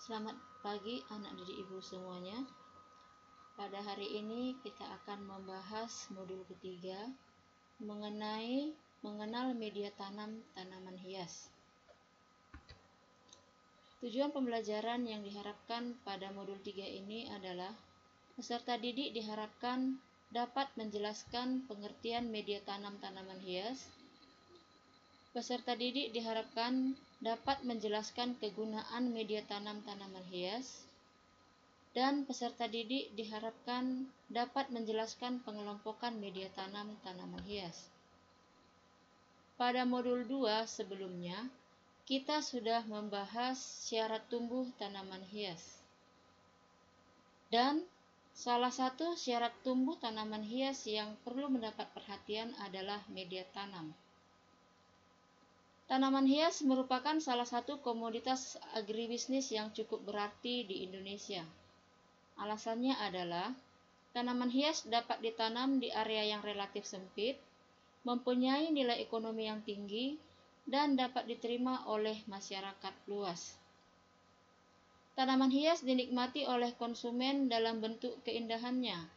Selamat pagi anak didik ibu semuanya. Pada hari ini kita akan membahas modul ketiga mengenai mengenal media tanam tanaman hias. Tujuan pembelajaran yang diharapkan pada modul 3 ini adalah peserta didik diharapkan dapat menjelaskan pengertian media tanam tanaman hias. Peserta didik diharapkan dapat menjelaskan kegunaan media tanam tanaman hias, dan peserta didik diharapkan dapat menjelaskan pengelompokan media tanam tanaman hias. Pada modul 2 sebelumnya, kita sudah membahas syarat tumbuh tanaman hias. Dan salah satu syarat tumbuh tanaman hias yang perlu mendapat perhatian adalah media tanam. Tanaman hias merupakan salah satu komoditas agribisnis yang cukup berarti di Indonesia. Alasannya adalah tanaman hias dapat ditanam di area yang relatif sempit, mempunyai nilai ekonomi yang tinggi, dan dapat diterima oleh masyarakat luas. Tanaman hias dinikmati oleh konsumen dalam bentuk keindahannya.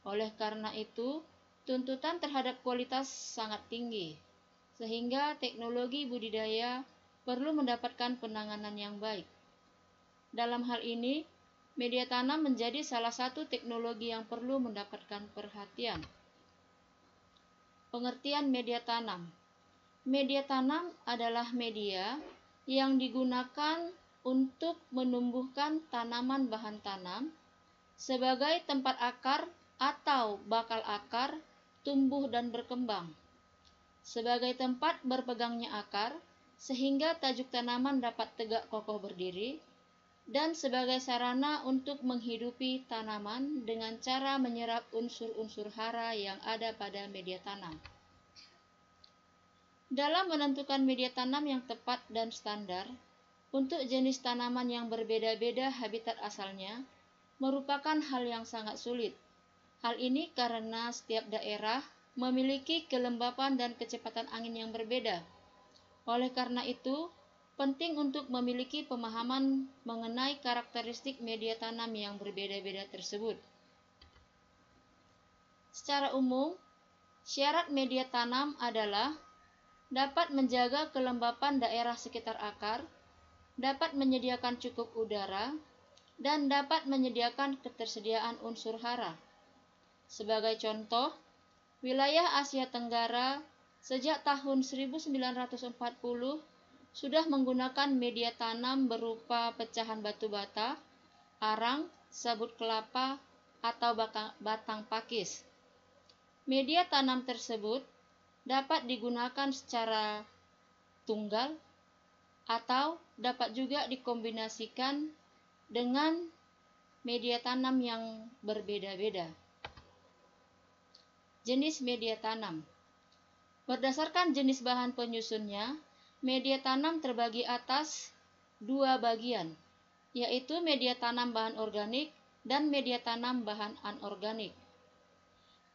Oleh karena itu, tuntutan terhadap kualitas sangat tinggi, sehingga teknologi budidaya perlu mendapatkan penanganan yang baik. Dalam hal ini, media tanam menjadi salah satu teknologi yang perlu mendapatkan perhatian. Pengertian media tanam. Media tanam adalah media yang digunakan untuk menumbuhkan tanaman bahan tanam sebagai tempat akar atau bakal akar tumbuh dan berkembang, sebagai tempat berpegangnya akar sehingga tajuk tanaman dapat tegak kokoh berdiri, dan sebagai sarana untuk menghidupi tanaman dengan cara menyerap unsur-unsur hara yang ada pada media tanam. Dalam menentukan media tanam yang tepat dan standar untuk jenis tanaman yang berbeda-beda habitat asalnya merupakan hal yang sangat sulit. Hal ini karena setiap daerah memiliki kelembapan dan kecepatan angin yang berbeda. Oleh karena itu, penting untuk memiliki pemahaman mengenai karakteristik media tanam yang berbeda-beda tersebut. Secara umum, syarat media tanam adalah dapat menjaga kelembapan daerah sekitar akar, dapat menyediakan cukup udara, dan dapat menyediakan ketersediaan unsur hara. Sebagai contoh, wilayah Asia Tenggara sejak tahun 1940 sudah menggunakan media tanam berupa pecahan batu bata, arang, sabut kelapa, atau batang pakis. Media tanam tersebut dapat digunakan secara tunggal atau dapat juga dikombinasikan dengan media tanam yang berbeda-beda. Jenis media tanam. Berdasarkan jenis bahan penyusunnya, media tanam terbagi atas dua bagian, yaitu media tanam bahan organik dan media tanam bahan anorganik.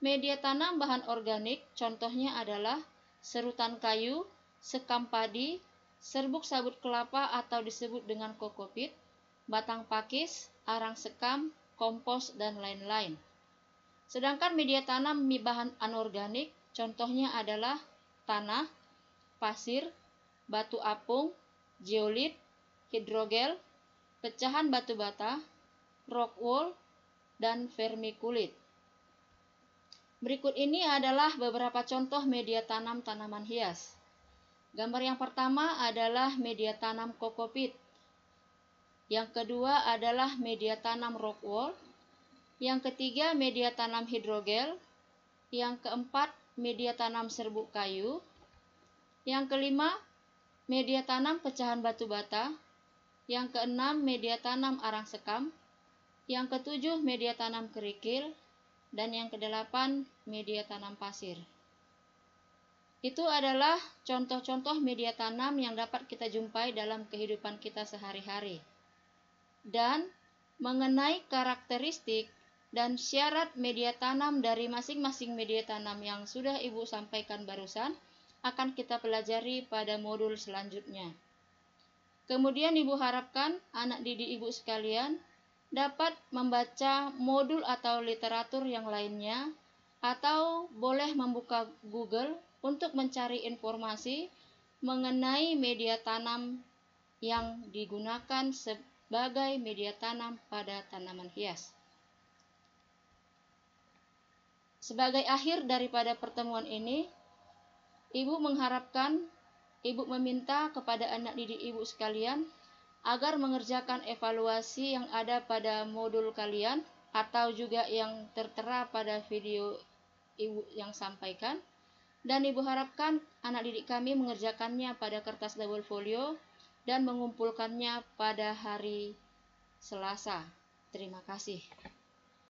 Media tanam bahan organik contohnya adalah serutan kayu, sekam padi, serbuk sabut kelapa atau disebut dengan kokopit, batang pakis, arang sekam, kompos, dan lain-lain. Sedangkan media tanam bahan anorganik contohnya adalah tanah, pasir, batu apung, zeolit, hidrogel, pecahan batu bata, rock wool, dan vermiculit. Berikut ini adalah beberapa contoh media tanam tanaman hias. Gambar yang pertama adalah media tanam kokopit. Yang kedua adalah media tanam rock wool. Yang ketiga media tanam hidrogel. Yang keempat media tanam serbuk kayu. Yang kelima media tanam pecahan batu bata. Yang keenam media tanam arang sekam. Yang ketujuh media tanam kerikil. Dan yang kedelapan media tanam pasir. Itu adalah contoh-contoh media tanam yang dapat kita jumpai dalam kehidupan kita sehari-hari. Dan mengenai karakteristik dan syarat media tanam dari masing-masing media tanam yang sudah Ibu sampaikan barusan akan kita pelajari pada modul selanjutnya. Kemudian Ibu harapkan anak didik Ibu sekalian dapat membaca modul atau literatur yang lainnya, atau boleh membuka Google untuk mencari informasi mengenai media tanam yang digunakan sebagai media tanam pada tanaman hias. Sebagai akhir daripada pertemuan ini, Ibu mengharapkan, Ibu meminta kepada anak didik Ibu sekalian agar mengerjakan evaluasi yang ada pada modul kalian atau juga yang tertera pada video Ibu yang sampaikan, dan Ibu harapkan anak didik kami mengerjakannya pada kertas double folio dan mengumpulkannya pada hari Selasa. Terima kasih.